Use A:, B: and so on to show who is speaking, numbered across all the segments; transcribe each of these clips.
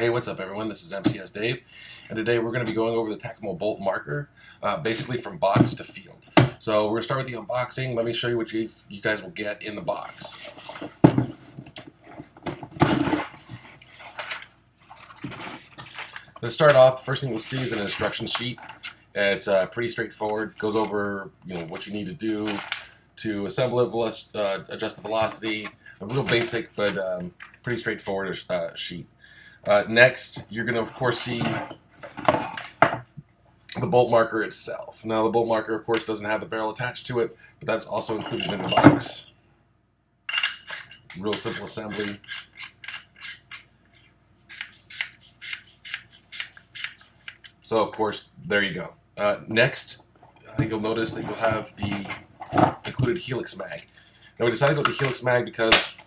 A: Hey, what's up everyone? This is MCS Dave, and today we're going to be going over the Tacmo bolt marker, basically from box to field. So we're going to start with the unboxing. Let me show you what you guys will get in the box. To start off, the first thing you'll see is an instruction sheet. It's pretty straightforward. Goes over what you need to do to assemble it, adjust the velocity. A real basic, but pretty straightforward sheet. Next, you're going to, of course, see the bolt marker itself. Now, the bolt marker, of course, doesn't have the barrel attached to it, but that's also included in the box. Real simple assembly. So, of course, there you go. Next, you'll notice that you'll have the included Helix mag. Now, we decided to go with the Helix mag because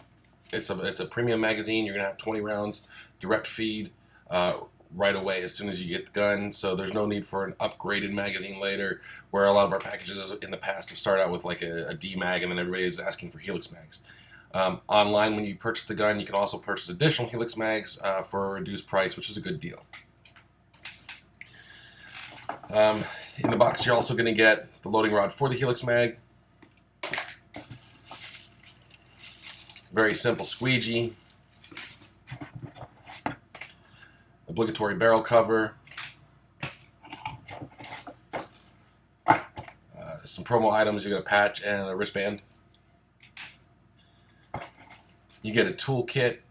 A: it's a premium magazine. You're going to have 20 rounds, direct feed right away as soon as you get the gun. So there's no need for an upgraded magazine later, where a lot of our packages in the past have started out with like a D mag, and then everybody is asking for Helix mags. Online, when you purchase the gun, you can also purchase additional Helix mags for a reduced price, which is a good deal. In the box, you're also going to get the loading rod for the Helix mag. Very simple squeegee. Obligatory barrel cover. Some promo items. You get a patch and a wristband. You get a tool kit.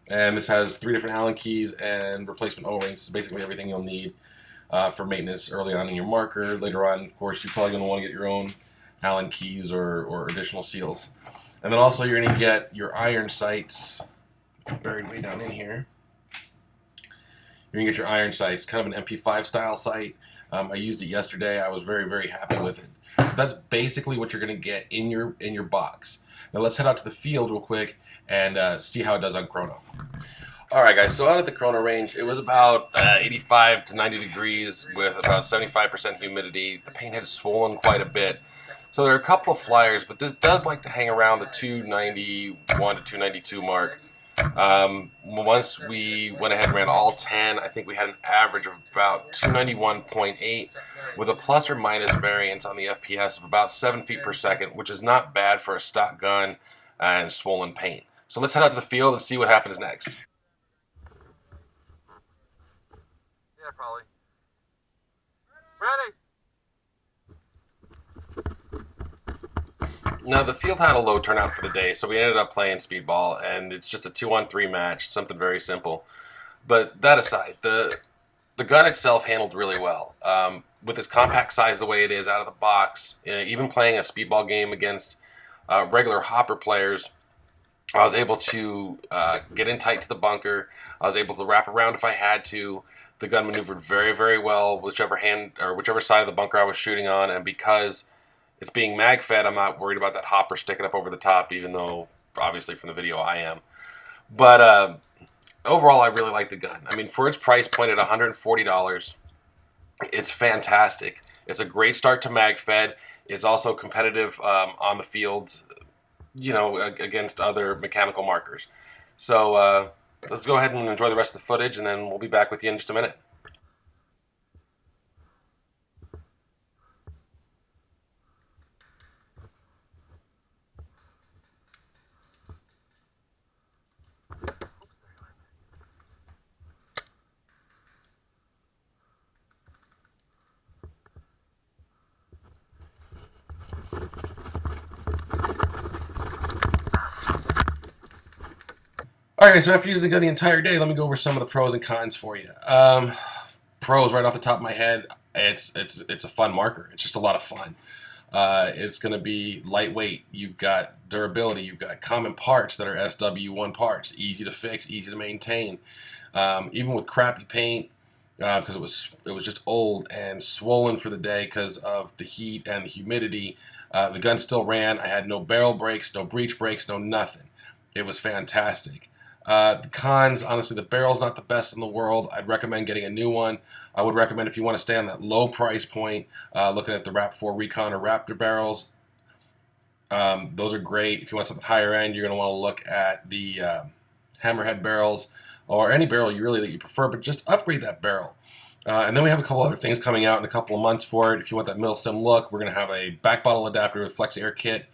A: And this has 3 different Allen keys and replacement O-rings. This is basically everything you'll need for maintenance early on in your marker. Later on, of course, you're probably going to want to get your own Allen keys or additional seals. And then also you're going to get your iron sights, buried way down in here. You're going to get your iron sights, kind of an MP5 style sight. I used it yesterday. I was very, very happy with it. So that's basically what you're going to get in your box. Now let's head out to the field real quick and see how it does on chrono. Alright guys, so out at the chrono range, it was about 85 to 90 degrees with about 75% humidity. The paint had swollen quite a bit. So there are a couple of flyers, but this does like to hang around the 291 to 292 mark. Once we went ahead and ran all 10, I think we had an average of about 291.8 with a plus or minus variance on the FPS of about 7 feet per second, which is not bad for a stock gun and swollen paint. So let's head out to the field and see what happens next.
B: Yeah, probably. Ready?
A: Now, the field had a low turnout for the day, so we ended up playing speedball, and it's just a 2-on-3 match, something very simple. But that aside, the gun itself handled really well. With its compact size the way it is out of the box, even playing a speedball game against regular hopper players, I was able to get in tight to the bunker. I was able to wrap around if I had to. The gun maneuvered very, very well, whichever side of the bunker I was shooting on, and because it's being mag-fed, I'm not worried about that hopper sticking up over the top, even though, obviously, from the video, I am. But overall, I really like the gun. I mean, for its price point at $140, it's fantastic. It's a great start to mag-fed. It's also competitive on the field, against other mechanical markers. So let's go ahead and enjoy the rest of the footage, and then we'll be back with you in just a minute. Alright, so after using the gun the entire day, let me go over some of the pros and cons for you. Pros, right off the top of my head, it's a fun marker. It's just a lot of fun. It's going to be lightweight. You've got durability. You've got common parts that are SW1 parts. Easy to fix, easy to maintain. Even with crappy paint, because it was just old and swollen for the day because of the heat and the humidity, the gun still ran. I had no barrel breaks, no breech breaks, no nothing. It was fantastic. The cons, honestly, the barrel's not the best in the world. I'd recommend getting a new one. I would recommend, if you want to stay on that low price point, looking at the Rap4 Recon or Raptor barrels. Those are great. If you want something higher end, you're going to want to look at the Hammerhead barrels. or any barrel that you prefer, but just upgrade that barrel. And then we have a couple other things coming out in a couple of months for it. If you want that mil-sim look, we're going to have a back bottle adapter with flex air kit,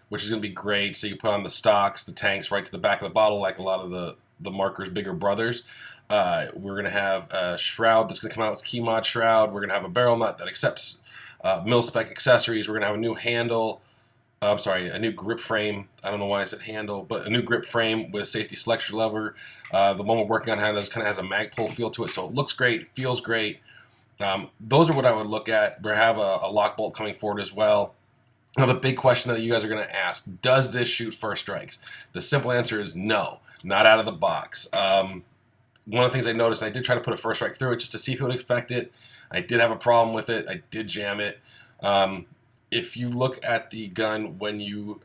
A: which is going to be great. So you put on the stocks, the tanks right to the back of the bottle, like a lot of the marker's bigger brothers. We're going to have a shroud that's going to come out with key mod shroud. We're going to have a barrel nut that accepts mil-spec accessories. We're going to have a new handle. I'm sorry, a new grip frame. I don't know why I said handle, but a new grip frame with safety selection lever. The one we're working on kind of has a mag pull feel to it, so it looks great, feels great. Those are what I would look at. We have a lock bolt coming forward as well. Now, the big question that you guys are going to ask, does this shoot first strikes? The simple answer is no, not out of the box. One of the things I noticed, I did try to put a first strike through it just to see if it would affect it. I did have a problem with it. I did jam it. If you look at the gun when you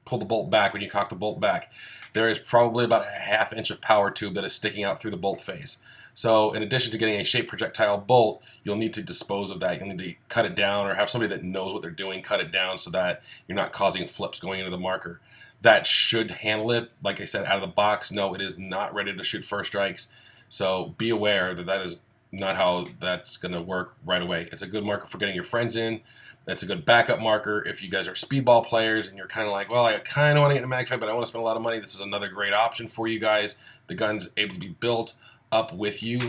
A: pull the bolt back, when you cock the bolt back, there is probably about a ½ inch of power tube that is sticking out through the bolt face. So in addition to getting a shaped projectile bolt, you'll need to dispose of that. You'll need to cut it down or have somebody that knows what they're doing cut it down so that you're not causing flips going into the marker. That should handle it. Like I said, out of the box, no, it is not ready to shoot first strikes. So be aware that that is not how that's going to work right away. It's a good marker for getting your friends in. That's a good backup marker. If you guys are speedball players and you're kind of like, well, I kind of want to get a mag fight, but I want to spend a lot of money, this is another great option for you guys. The gun's able to be built up with you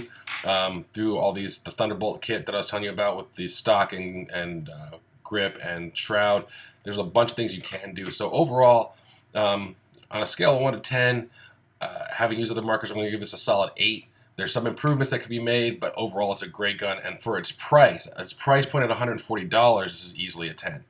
A: through all the Thunderbolt kit that I was telling you about with the stock and grip and shroud. There's a bunch of things you can do. So overall, on a scale of 1 to 10, having used other markers, I'm going to give this a solid 8. There's some improvements that could be made, but overall it's a great gun. And for its price point at $140, this is easily a 10.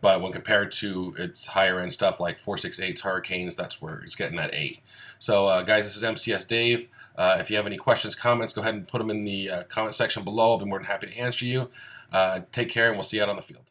A: But when compared to its higher end stuff like 4.68's Hurricanes, that's where it's getting that 8. So guys, this is MCS Dave. If you have any questions, comments, go ahead and put them in the comment section below. I'll be more than happy to answer you. Take care, and we'll see you out on the field.